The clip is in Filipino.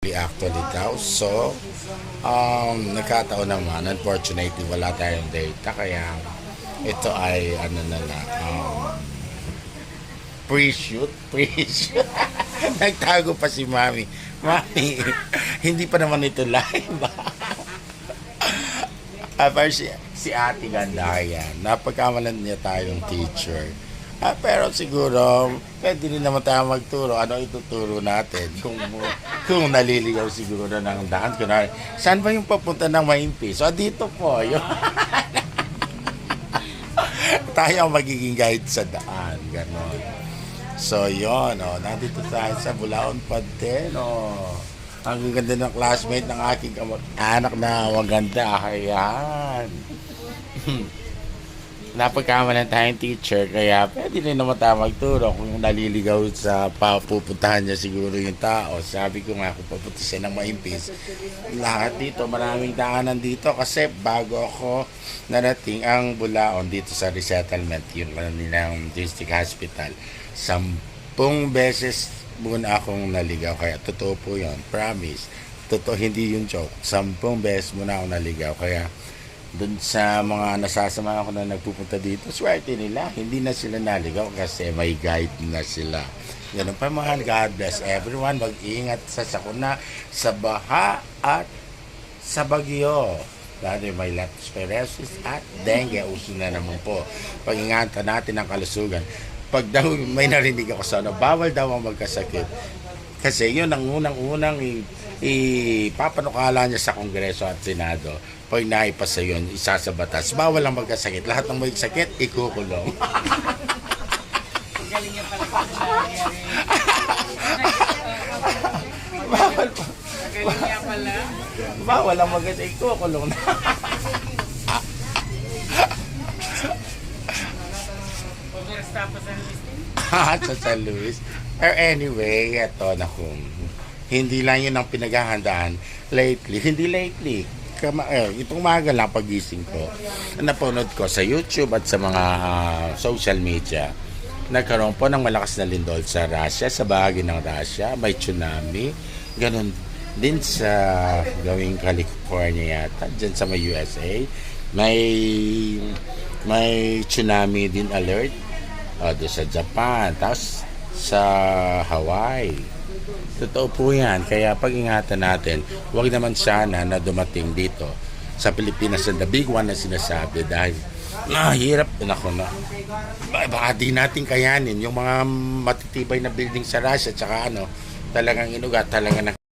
Actually daw. So, nagkataon naman, unfortunately, wala tayong data. Kaya, ito ay, ano na lang, pre-shoot, pre-shoot. Nagtago pa si Mami. Mami, hindi pa naman ito live. Pero si Ate Ganda yan, napagkamalan niya tayong teacher. Pero siguro, pwede rin naman tayo magturo. Ano ituturo natin? Kung naliligaw siguro ng daan. Kunwari, saan ba yung papunta ng Maimpi? So, dito po. Yun. Tayo ang magiging guide sa daan. Ganon. So, yun. Oh, nandito tayo sa Bulaon pa din. Oh. Ang ganda ng classmate ng aking anak na maganda. Ayan. Napagkamalan tayong teacher, kaya pwede rin naman tayo magturo kung naliligaw sa papupuntahan niya siguro yung tao. Sabi ko nga, kung papunta siya ng Maimpis, lahat dito, maraming daanan dito kasi bago ako narating ang Bulaon dito sa resettlement, yung kanilang district hospital, 10 beses muna akong naligaw, kaya totoo po yun, promise, totoo, hindi yung joke, 10 beses muna akong naligaw, kaya dun sa mga nasasama ko na nagpupunta dito, swerte nila, hindi na sila naligaw kasi may guide na sila. Ganun pa mga, God bless everyone, mag-iingat sa sakuna, sa baha at sa bagyo. Dahil may leptospirosis at dengue, uso na naman po. Pag-ingatan natin ang kalusugan. Pag daw may narinig ako sa bawal daw ang magkasakit. Kasi yun ang unang-unang ipapanukala niya sa Kongreso at Senado. Pag naipasa yun, isa sa batas, bawal ang magkasakit. Lahat ng may sakit, ikukulong. Galing niya pala kung nangyari. Bawal pa. Galing niya pala. Bawal ang magkasakit, ikukulong na. Pag-resta pa sa listing. Sa San Luis. Pero anyway, eto na kung hindi lang yun ang pinaghahandaan lately. Hindi lately. Itong umaga lang pagising ko, napanood ko sa YouTube at sa mga social media, nagkaroon po ng malakas na lindol sa Russia, sa bahagi ng Russia, may tsunami, ganun din sa gawing California yata, dyan sa may USA, may tsunami din alert, doon sa Japan, tapos sa Hawaii. Totoo po yan. Kaya pag-ingatan natin, huwag naman sana na dumating dito sa Pilipinas na the big one na sinasabi dahil hirap din ako na baka di natin kayanin yung mga matitibay na building sa Russia tsaka talagang inugat talaga na